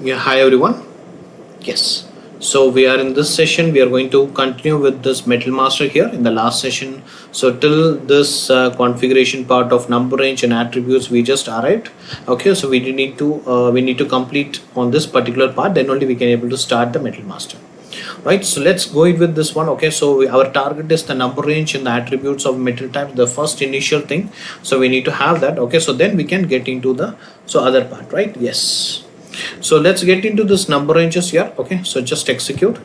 Yeah, hi everyone. Yes. So we are in this session. We are going to continue with this Metal Master here in the last session. So till this configuration part of number range and attributes, we just arrived. Okay. So we need to complete on this particular part. Then only we can able to start the Metal Master. Right. So let's go in with this one. Okay. So our target is the number range and the attributes of metal types. The first initial thing. So we need to have that. Okay. So then we can get into the other part. Right. Yes. So let's get into this number ranges here. Okay, so just execute.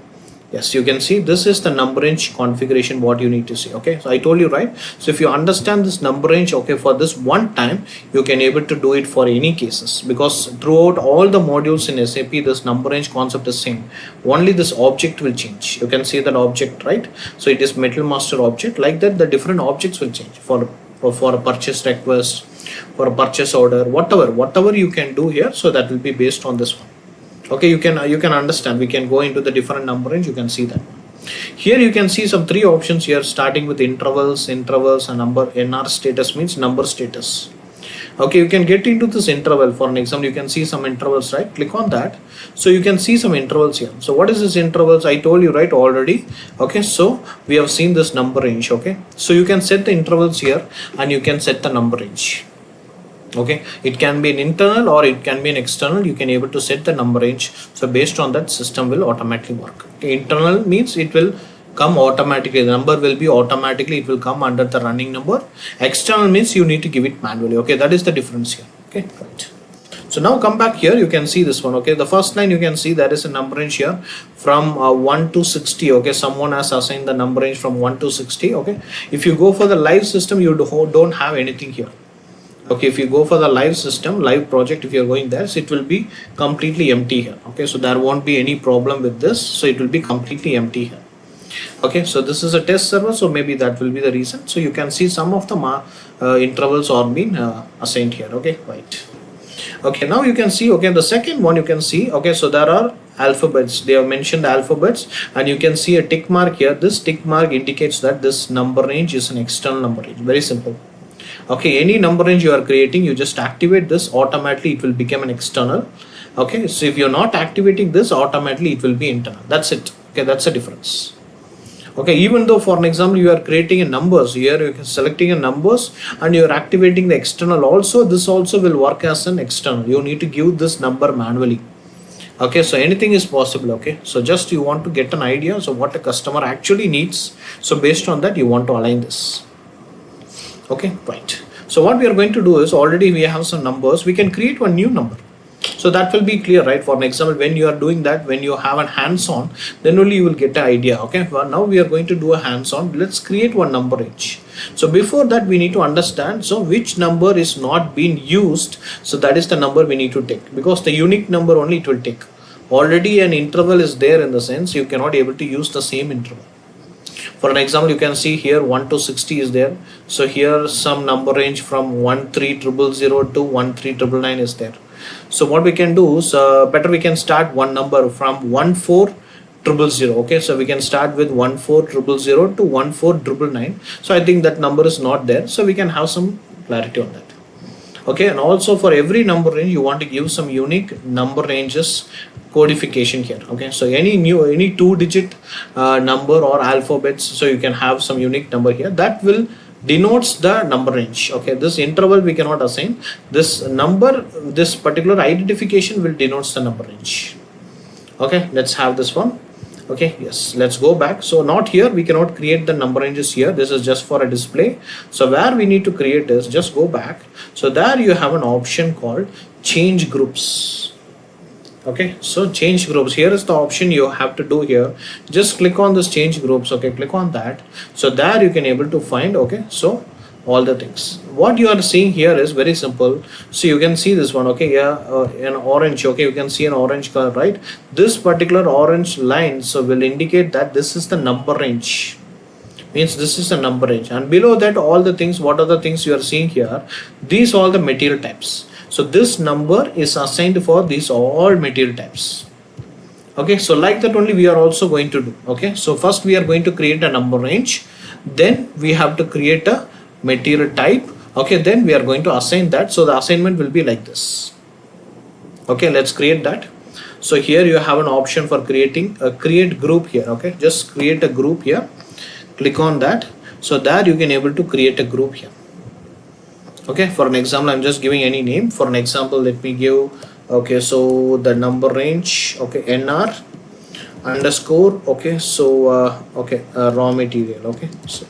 Yes, you can see this is the number range configuration what you need to see. Okay, so I told you, right? So if you understand this number range, okay, for this one time you can able to do it for any cases, because throughout all the modules in SAP this number range concept is same. Only this object will change. You can see that object, right? So it is metal master object. Like that the different objects will change for a purchase request, for a purchase order, whatever you can do here. So that will be based on this one. Okay, you can understand. We can go into the different number range. You can see that here. You can see some three options here, starting with intervals and number. NR status means number status. Okay, you can get into this interval. For an example, you can see some intervals, right? Click on that. So you can see some intervals here. So what is this intervals? I told you, right, already. Okay, so we have seen this number range. Okay, so you can set the intervals here and you can set the number range. Okay, it can be an internal or it can be an external. You can able to set the number range. So based on that, system will automatically work. Okay, internal means it will come automatically. The number will be automatically, it will come under the running number. External means you need to give it manually. Okay, that is the difference here. Okay, right. So now come back here. You can see this one. Okay, the first line you can see there is a number range here from 1 to 60. Okay, someone has assigned the number range from 1 to 60. Okay, if you go for the live system, you don't have anything here. Okay, if you go for the live system, live project, if you're going there, so it will be completely empty here. Okay, so there won't be any problem with this. So it will be completely empty here. Okay, so this is a test server, so maybe that will be the reason. So you can see some of the intervals are being assigned here. Okay, right. Okay, now you can see, okay, the second one you can see, okay, so there are alphabets. They have mentioned the alphabets and you can see a tick mark here. This tick mark indicates that this number range is an external number range. Very simple. Okay, any number range you are creating, you just activate this, automatically it will become an external. Okay, so if you're not activating this, automatically it will be internal. That's it. Okay, that's the difference. Okay, even though for an example you are creating a numbers, here you are selecting a numbers and you are activating the external also, this also will work as an external. You need to give this number manually. Okay, so anything is possible. Okay, so just you want to get an idea so what a customer actually needs, so based on that you want to align this. Okay, right. So what we are going to do is, already we have some numbers, we can create one new number. So that will be clear, right? For an example, when you are doing that, when you have a hands-on, then only you will get an idea. Okay, well, now we are going to do a hands-on. Let's create one number range. So before that we need to understand, so which number is not being used, so that is the number we need to take, because the unique number only it will take. Already an interval is there, in the sense you cannot able to use the same interval. For an example, you can see here 1 to 60 is there. So here some number range from 13000 to 13999 is there. So what we can do is, better we can start one number from 14000. Okay, so we can start with 14000 to 14999. So I think that number is not there. So we can have some clarity on that. Okay, and also for every number range you want to give some unique number ranges codification here. Okay, so any 2-digit number or alphabets, so you can have some unique number here that will denotes the number range. Okay, this interval we cannot assign. This number, this particular identification will denotes the number range. Okay, let's have this one. Okay, yes, let's go back. So not here, we cannot create the number ranges here. This is just for a display. So where we need to create is, just go back. So there you have an option called change groups. Okay, so change groups, here is the option you have to do here. Just click on this change groups. Okay, click on that. So there you can able to find, okay, so all the things what you are seeing here is very simple. So you can see this one. Okay, yeah, an orange. Okay, you can see an orange color, right? This particular orange line so will indicate that this is the number range, means this is the number range, and below that all the things, what are the things you are seeing here, these all the material types. So this number is assigned for these all material types. Okay, so like that only we are also going to do. Okay, so first we are going to create a number range, then we have to create a material type. Okay, then we are going to assign that. So the assignment will be like this. Okay, let's create that. So here you have an option for creating a create group here. Okay, just create a group here, click on that. So there you can able to create a group here. Okay, for an example, I'm just giving any name. For an example, let me give, okay, so the number range, okay, NR underscore, okay, so raw material, okay, so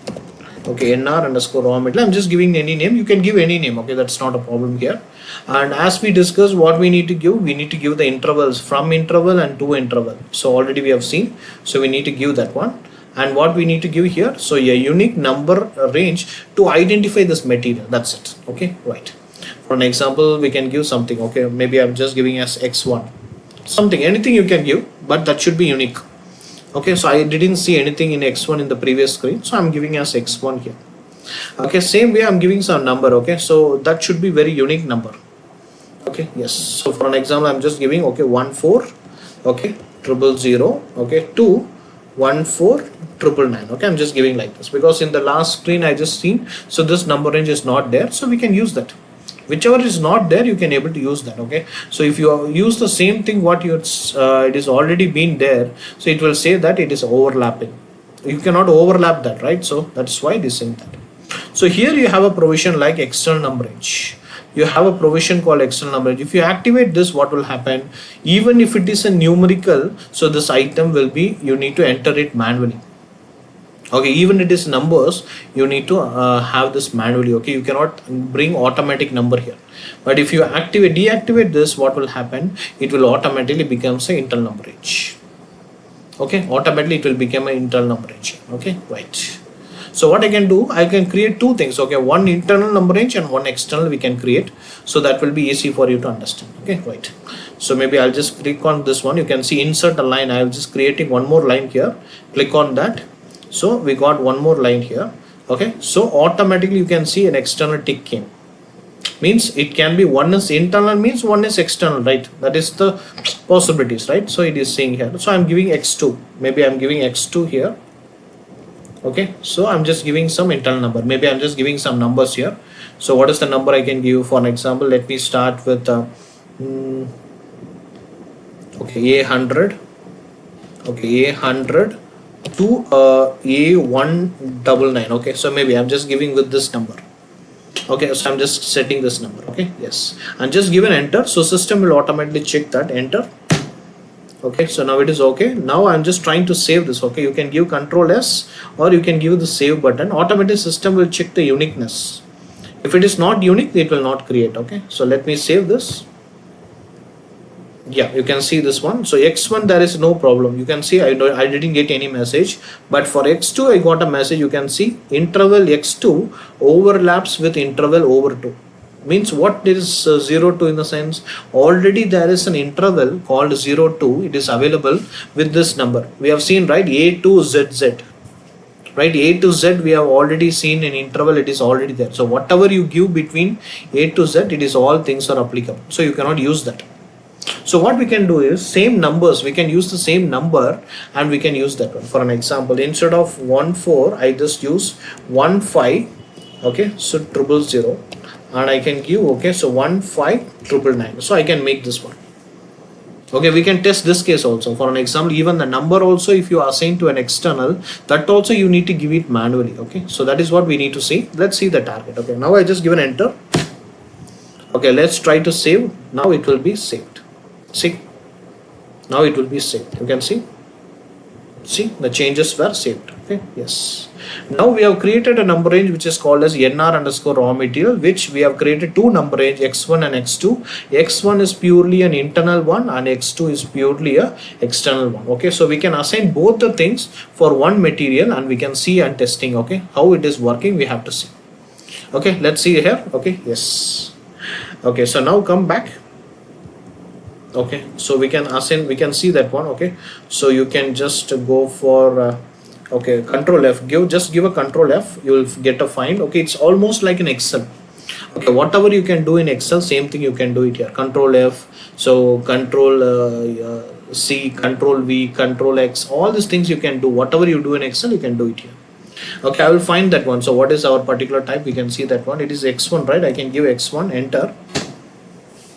okay, NR underscore raw material. I'm just giving any name. You can give any name, okay, that's not a problem here. And as we discussed, what we need to give, we need to give the intervals from interval and to interval. So already we have seen, so we need to give that one. And what we need to give here, so a unique number range to identify this material, that's it. Okay, right. For an example, we can give something, okay, maybe I'm just giving as x1, something, anything you can give, but that should be unique. Okay, so I didn't see anything in x1 in the previous screen, so I'm giving as x1 here. Okay, same way I'm giving some number, okay, so that should be very unique number. Okay, yes, so for an example, I'm just giving, okay, 14, okay, 000, okay, 2 14999. Okay, I'm just giving like this because in the last screen I just seen, so this number range is not there, so we can use that. Whichever is not there, you can able to use that. Okay, so if you use the same thing what you it is already been there, so it will say that it is overlapping. You cannot overlap that, right? So that's why it is saying that. So here you have a provision like external number range. You have a provision called external number range. If you activate this, what will happen? Even if it is a numerical, so this item will be, you need to enter it manually. Okay, even it is numbers, you need to have this manually. Okay, you cannot bring automatic number here. But if you deactivate this, what will happen? It will automatically become an internal number range. Okay, automatically it will become an internal number range. Okay, right. So what I can do, I can create two things. Okay, one internal number range and one external we can create. So that will be easy for you to understand. Okay, right. So maybe I'll just click on this one. You can see insert a line. I'll just creating one more line here. Click on that. So we got one more line here. Okay, so automatically you can see an external tick came. Means it can be one is internal, means one is external, right? That is the possibilities, right? So it is saying here. So I'm giving x2. Maybe I'm giving x2 here. Okay, so I'm just giving some internal number. Maybe I'm just giving some numbers here. So what is the number I can give? For an example, let me start with okay, A100. Okay, A100 to A199. Okay, so maybe I'm just giving with this number. Okay, so I'm just setting this number. Okay, yes, and just give an enter. So system will automatically check that, enter. Okay, so now it is okay. Now I'm just trying to save this. Okay, you can give Control S or you can give the save button. Automatic system will check the uniqueness. If it is not unique, it will not create. Okay, so let me save this. Yeah, you can see this one. So x1 there is no problem. You can see I didn't get any message, but for x2 I got a message. You can see interval x2 overlaps with interval over 2. Means what is 0 to in the sense already there is an interval called 0 2. It is available with this number. We have seen, right, A to ZZ. Right, A to Z we have already seen an interval, it is already there. So whatever you give between A to Z, it is all things are applicable. So you cannot use that. So what we can do is same numbers, we can use the same number and we can use that one. For an example, instead of 14, I just use 15. Okay, so 000, and I can give, okay, so 15999. So I can make this one. Okay, we can test this case also. For an example, even the number also, if you assign to an external, that also you need to give it manually. Okay, so that is what we need to see. Let's see the target. Okay, now I just give an enter. Okay, let's try to save. Now it will be saved. See, now it will be saved. You can see the changes were saved. Okay, yes. Now we have created a number range which is called as NR underscore raw material, which we have created two number range, x1 and x2. x1 is purely an internal one and x2 is purely a external one. Okay, so we can assign both the things for one material and we can see and testing. Okay, how it is working we have to see. Okay, let's see here. Okay, yes. Okay, so now come back. Okay, so we can assign, we can see that one. Okay, so you can just go for okay, Control F, just give a Control F, you will get a find. Okay, it's almost like an Excel. Okay, whatever you can do in Excel, same thing you can do it here. Control F, so Control C, Control V, Control X, all these things you can do. Whatever you do in Excel, you can do it here. Okay, I will find that one. So what is our particular type? We can see that one. It is X1, right? I can give X1, enter.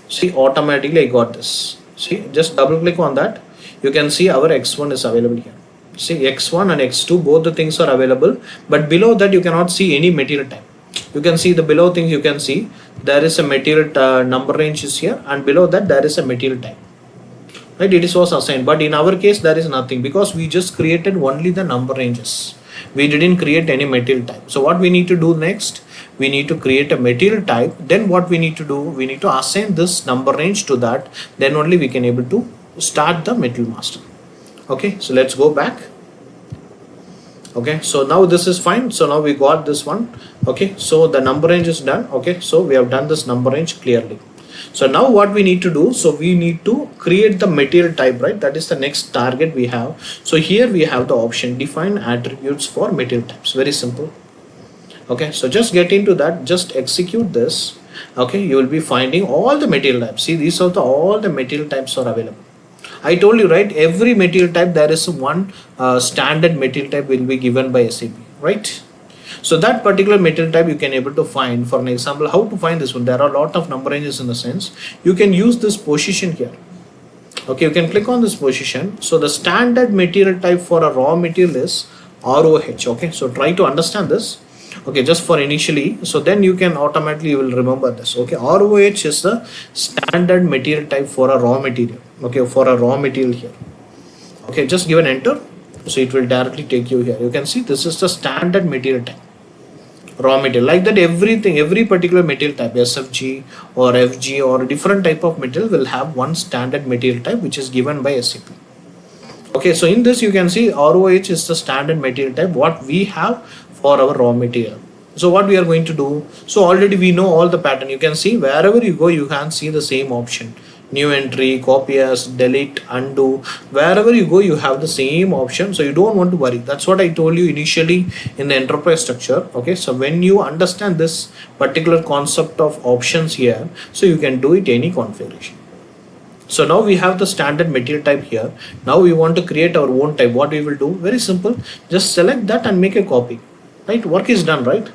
See, automatically I got this. See, just double click on that. You can see our X1 is available here. See, X1 and X2, both the things are available, but below that you cannot see any material type. You can see the below things, you can see there is a material number range is here, and below that there is a material type. Right, it is was assigned, but in our case there is nothing because we just created only the number ranges. We didn't create any material type. So what we need to do next, we need to create a material type. Then what we need to do, we need to assign this number range to that. Then only we can able to start the material master. Okay, so let's go back. Okay, so now this is fine. So now we got this one. Okay, so the number range is done. Okay, so we have done this number range clearly. So now what we need to do, so we need to create the material type, right? That is the next target we have. So here we have the option define attributes for material types. Very simple. Okay, so just get into that, just execute this. Okay, you will be finding all the material types. See, these are all the material types are available. I told you, right? Every material type, there is one standard material type will be given by SAP, right? So that particular material type you can able to find. For an example, how to find this one? There are a lot of number ranges in the sense. You can use this position here. Okay, you can click on this position. So the standard material type for a raw material is ROH. Okay, so try to understand this. Okay, just for initially, so then you can automatically you will remember this. Okay, ROH is the standard material type for a raw material. Okay, for a raw material here. Okay, just give an enter. So it will directly take you here. You can see this is the standard material type. Raw material, like that everything, every particular material type, SFG or FG or different type of material will have one standard material type which is given by SAP. Okay, so in this you can see ROH is the standard material type what we have for our raw material. So what we are going to do, so already we know all the pattern. You can see wherever you go you can see the same option. New entry, copy as, delete, undo. Wherever you go, you have the same option. So you don't want to worry. That's what I told you initially in the enterprise structure. Okay, so when you understand this particular concept of options here, so you can do it any configuration. So now we have the standard material type here. Now we want to create our own type. What we will do? Very simple. Just select that and make a copy. Right? Work is done, right?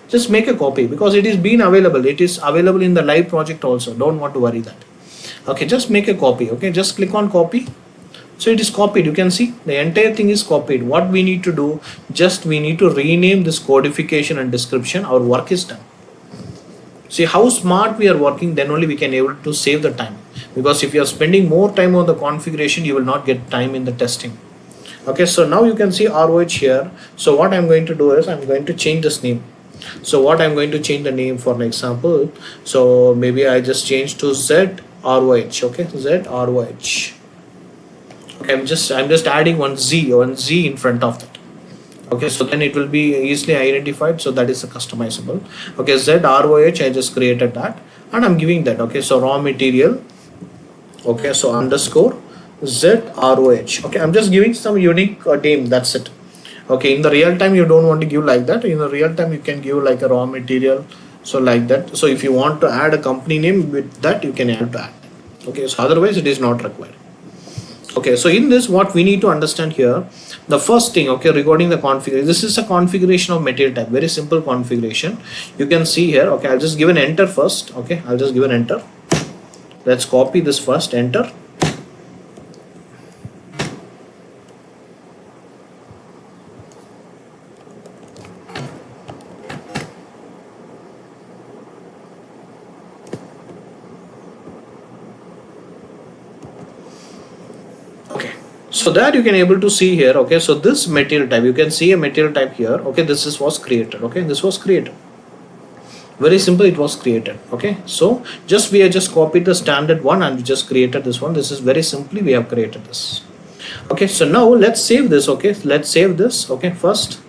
Just make a copy because it is been available. It is available in the live project also. Don't want to worry that. Okay, just make a copy. Okay, just click on copy. So it is copied. You can see the entire thing is copied. What we need to do, just we need to rename this codification and description. Our work is done. See how smart we are working, then only we can able to save the time. Because if you are spending more time on the configuration, you will not get time in the testing. Okay, so now you can see ROH here. So what I'm going to do is I'm going to change this name. So what I'm going to change the name for an example. So maybe I just change to Z ROH. Okay, Z ROH. Okay, I'm just adding one Z in front of that. Okay, so then it will be easily identified. So that is a customizable. Okay, Z ROH. I just created that and I'm giving that. Okay, so raw material. Okay, so underscore Z ROH. Okay, I'm just giving some unique name. That's it. Okay, in the real time you don't want to give like that. In the real time you can give like a raw material. So like that. So if you want to add a company name with that, you can add that. Okay, so otherwise it is not required. Okay, so in this what we need to understand here, the first thing, okay, regarding the configuration, this is a configuration of material type, very simple configuration. You can see here. Okay, I'll just give an enter first. Okay, I'll just give an enter. Let's copy this first, enter. So that you can able to see here. Okay, so this material type, you can see a material type here. Okay, this is was created. Okay, this was created. Very simple, it was created. Okay, so we have just copied the standard one and we just created this one. This is very simply we have created this. Okay, so now let's save this. Okay, let's save this. Okay, first.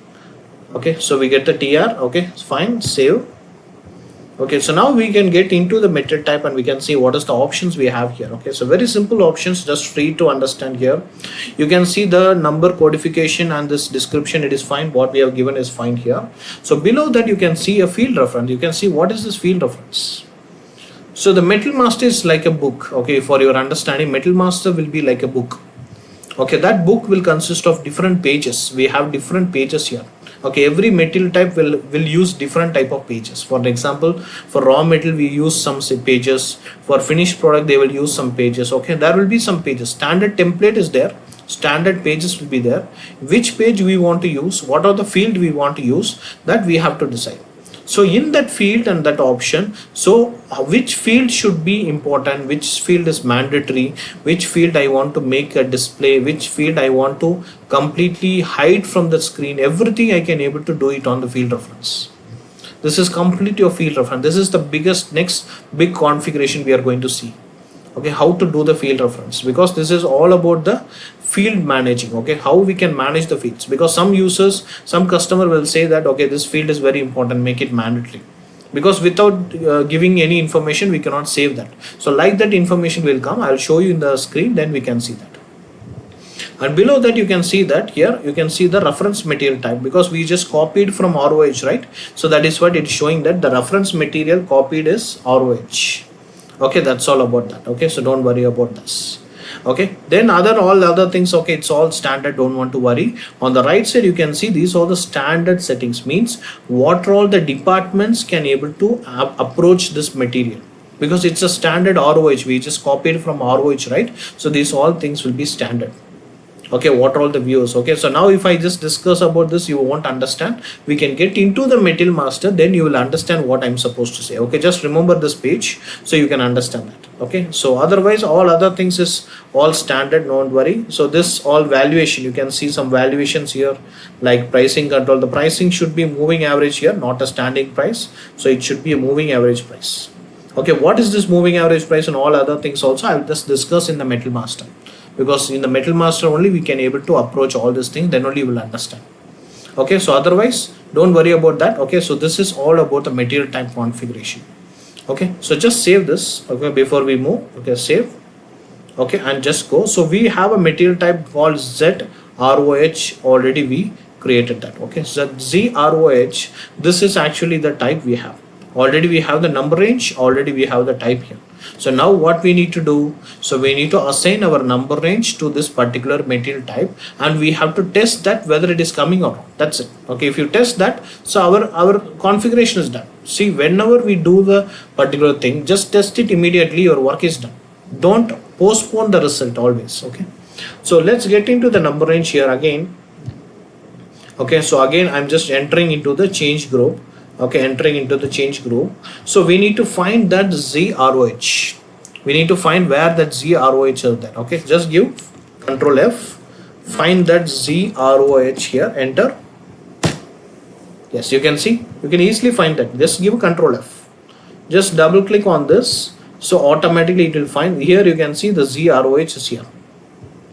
Okay, so we get the TR. Okay, fine, save. Okay, so now we can get into the material type and we can see what is the options we have here. Okay, so very simple options, just free to understand here. You can see the number codification and this description, it is fine. What we have given is fine here. So below that you can see a field reference. You can see what is this field reference. So the Metal Master is like a book. Okay, for your understanding, Metal Master will be like a book. Okay, that book will consist of different pages. We have different pages here. Okay, every material type will use different type of pages. For example, for raw material we use some pages, for finished product they will use some pages. Okay, there will be some pages. Standard template is there, standard pages will be there. Which page we want to use, what are the field we want to use, that we have to decide. So in that field and that option, so which field should be important, which field is mandatory, which field I want to make a display, which field I want to completely hide from the screen, everything I can able to do it on the field reference. This is completely a field reference. This is the biggest next big configuration we are going to see. Okay, how to do the field reference, because this is all about the field managing. Okay, how we can manage the fields, because some users, some customer will say that okay, this field is very important, make it mandatory, because without giving any information we cannot save that. So like that information will come, I'll show you in the screen, then we can see that. And below that you can see that here you can see the reference material type, because we just copied from ROH, right? So that is what it is showing, that the reference material copied is ROH. Okay, that's all about that. Okay, so don't worry about this. Okay, then all other things, okay, it's all standard, don't want to worry. On the right side you can see these are the standard settings, means what all the departments can able to approach this material, because it's a standard ROH, we just copied from ROH, right? So these all things will be standard. Okay, what are all the views? Okay, so now if I just discuss about this, you won't understand. We can get into the material master, then you will understand what I'm supposed to say. Okay, just remember this page so you can understand that. Okay, so otherwise all other things is all standard, don't worry. So this all valuation, you can see some valuations here, like pricing control. The pricing should be moving average here, not a standing price, so it should be a moving average price. Okay, what is this moving average price and all other things also I will just discuss in the metal master, because in the metal master only we can able to approach all these things, then only you will understand. Okay, so otherwise don't worry about that. Okay, so this is all about the material type configuration. Okay, so just save this. Okay, before we move, okay, save. Okay, and just go. So we have a material type called ZROH, already we created that. Okay, so ZROH, this is actually the type we have. Already we have the number range, already we have the type here. So now what we need to do, so we need to assign our number range to this particular material type, and we have to test that whether it is coming or not. That's it. Okay, if you test that, so our configuration is done. See, whenever we do the particular thing, just test it immediately, your work is done. Don't postpone the result always. Okay, so let's get into the number range here again. Okay, so again I'm just entering into the change group. Okay, entering into the change group. So we need to find that ZROH. We need to find where that ZROH is there. Okay, just give Control F, find that ZROH here, enter. Yes, you can see, you can easily find that. Just give Control F, just double click on this, so automatically it will find. Here you can see the ZROH is here.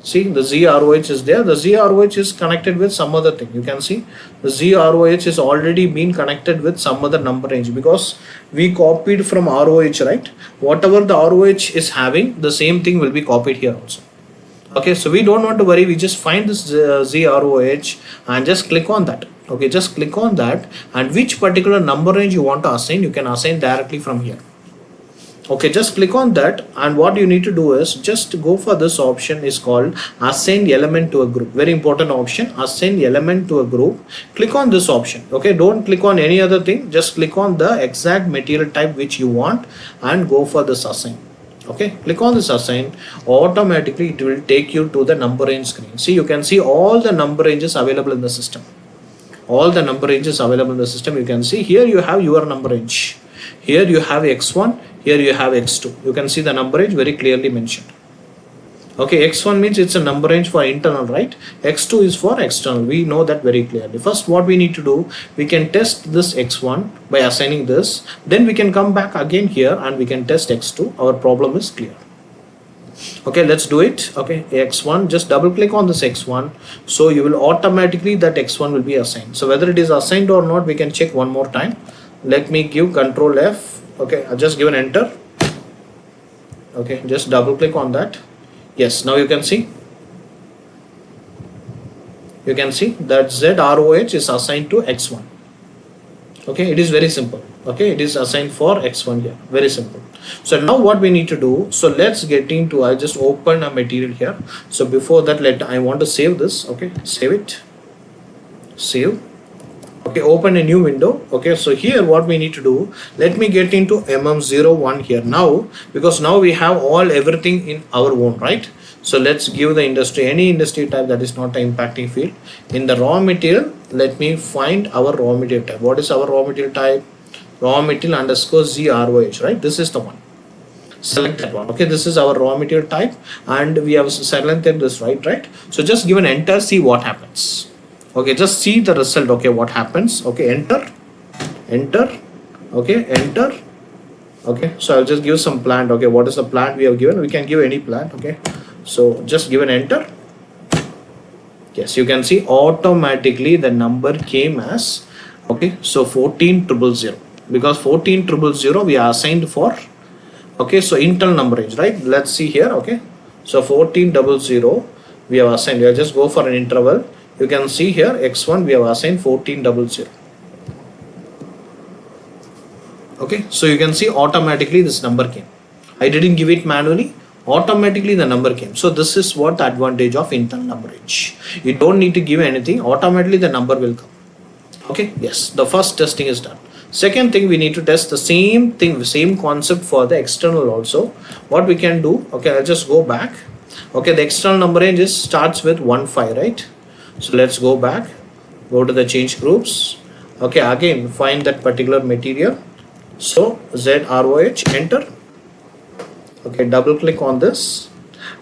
See, the ZROH is there. The ZROH is connected with some other thing. You can see the ZROH is already been connected with some other number range, because we copied from ROH, right? Whatever the ROH is having, the same thing will be copied here also. Okay, so we don't want to worry. We just find this ZROH and just click on that. Okay, just click on that, and which particular number range you want to assign, you can assign directly from here. Okay, just click on that, and what you need to do is just go for this option is called assign element to a group. Very important option, assign element to a group. Click on this option. Okay, don't click on any other thing, just click on the exact material type which you want and go for this assign. Okay, click on this assign, automatically it will take you to the number range screen. See, you can see all the number ranges available in the system. All the number ranges available in the system, you can see. Here you have your number range, here you have X1, here you have X2. You can see the number range very clearly mentioned. Okay, X1 means it's a number range for internal, right? X2 is for external. We know that very clearly. First, what we need to do, we can test this X1 by assigning this. Then we can come back again here and we can test X2. Our problem is clear. Okay, let's do it. Okay, X1, just double click on this X1. So you will automatically, that X1 will be assigned. So whether it is assigned or not, we can check one more time. Let me give Control F. Okay, I just give an enter. Okay, just double click on that. Yes, now you can see that ZROH is assigned to X1. Okay, it is very simple. Okay, it is assigned for X1 here. Very simple. So now what we need to do, so let's get into, I just open a material here. So before that, I want to save this. Okay, save it, save. Okay, open a new window. Okay, so here what we need to do, let me get into mm01 here now, because now we have everything in our own, right? So let's give the industry, any industry type that is not an impacting field. In the raw material, let me find our raw material type. What is our raw material type? Raw material underscore ZROH, right? This is the one. Select that one. Okay, this is our raw material type, and we have selected this, right? So just give an enter, see what happens. Okay, just see the result. Okay, what happens? Okay, enter. Okay, enter. Okay, so I'll just give some plant. Okay, what is the plant we have given? We can give any plant. Okay, so just give an enter. Yes, you can see automatically the number came as, okay, so 14,000, because 14,000 we are assigned for, okay, so internal number range, right? Let's see here. Okay, so 14,000 we have assigned. We will just go for an interval. You can see here x1 we have assigned 14,000. Okay, so you can see automatically this number came. I didn't give it manually, automatically the number came. So this is what the advantage of internal number range. You don't need to give anything, automatically the number will come. Okay, yes, the first testing is done. Second thing, we need to test the same thing, same concept for the external also. What we can do, okay, I'll just go back. Okay, the external number range starts with 1,5, right? So let's go back, go to the change groups. Okay, again find that particular material. So ZROH, enter. Okay, double click on this.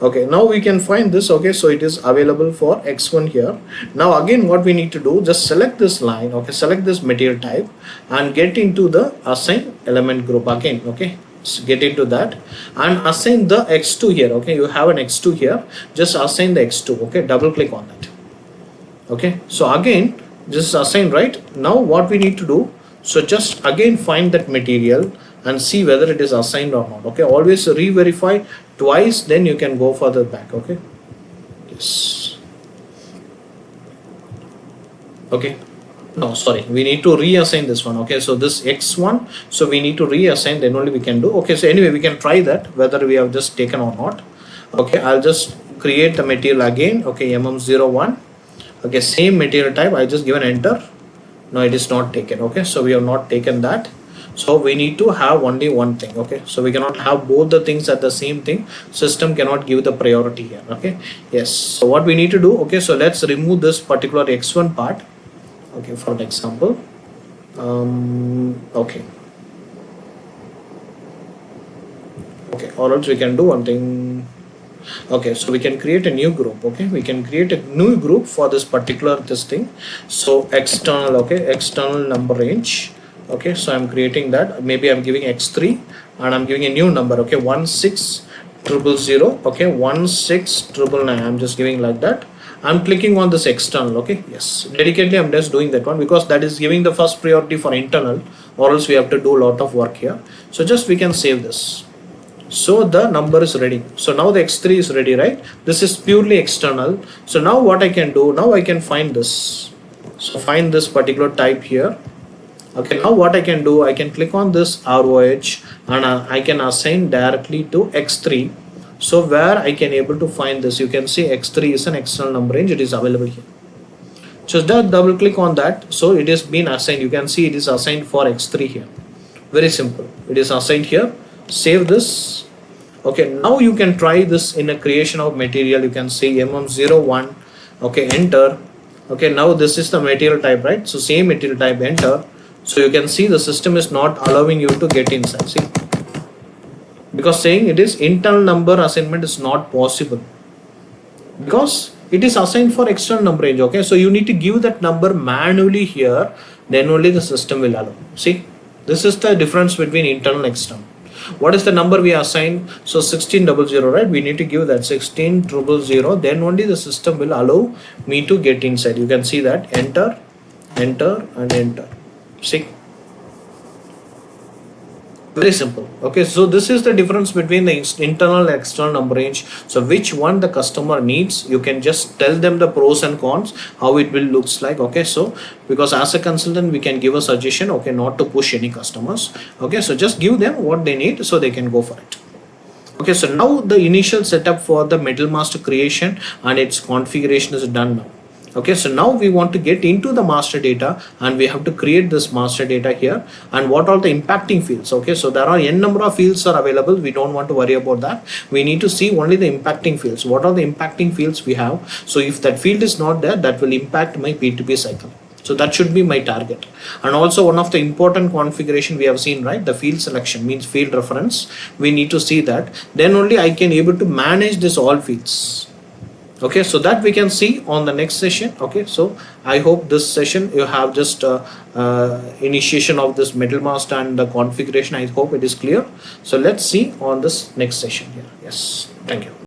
Okay, now we can find this. Okay, so it is available for x1 here. Now again what we need to do, just select this line. Okay, select this material type and get into the assign element group again. Okay, so get into that and assign the x2 here. Okay, you have an x2 here, just assign the x2. Okay, double click on that. Okay, so again just assign, right? Now what we need to do, so just again find that material and see whether it is assigned or not. Okay, always re-verify twice, then you can go further back. Okay, yes. Okay, no, sorry, we need to reassign this one. Okay, so this x1, so we need to reassign, then only we can do. Okay, so anyway we can try that whether we have just taken or not. Okay, I'll just create the material again. Okay, mm01. Okay, same material type, I just given enter. No, it is not taken. Okay, so we have not taken that. So we need to have only one thing. Okay, so we cannot have both the things at the same thing. System cannot give the priority here. Okay, yes. So what we need to do, okay, so let's remove this particular x1 part. Okay, for example, okay, or else we can do one thing. Okay, so we can create a new group. Okay, we can create a new group for this particular thing. So external, okay, external number range. Okay, so I'm creating that. Maybe I'm giving x3 and I'm giving a new number. Okay, 16,000. Okay, 16,999. I'm just giving like that. I'm clicking on this external. Okay, yes, dedicatedly I'm just doing that one because that is giving the first priority for internal, or else we have to do a lot of work here. So just we can save this. So the number is ready. So now the x3 is ready, right? This is purely external. So now what I can do, now I can find this. So find this particular type here. Okay, now what I can do, I can click on this ROH and I can assign directly to x3. So where I can able to find this, you can see x3 is an external number range. It is available here. Just double click on that. So it is been assigned. You can see it is assigned for x3 here. Very simple. It is assigned here. Save this. Okay, now you can try this in a creation of material. You can say mm01. Okay, enter. Okay, now this is the material type, right? So same material type, enter. So you can see the system is not allowing you to get inside. See, because saying it is internal number assignment is not possible because it is assigned for external number range. Okay, so you need to give that number manually here, then only the system will allow. See, this is the difference between internal and external. What is the number we assign? So 16,000, right? We need to give that 16,000, then only the system will allow me to get inside. You can see that, enter, enter and enter. See, very simple. Okay, so this is the difference between the internal and external number range. So which one the customer needs, you can just tell them the pros and cons, how it will looks like. Okay, so because as a consultant we can give a suggestion, okay, not to push any customers. Okay, so just give them what they need so they can go for it. Okay, so now the initial setup for the Metal Master creation and its configuration is done now. Okay, so now we want to get into the master data, and we have to create this master data here. And what are the impacting fields? Okay, so there are n number of fields are available. We don't want to worry about that. We need to see only the impacting fields. What are the impacting fields we have? So if that field is not there, that will impact my P2P cycle. So that should be my target. And also one of the important configuration we have seen, right? The field selection means field reference. We need to see that. Then only I can able to manage this all fields. Okay, so that we can see on the next session. Okay, so I hope this session you have just initiation of this metal master and the configuration. I hope it is clear. So let's see on this next session here. Yes, thank you.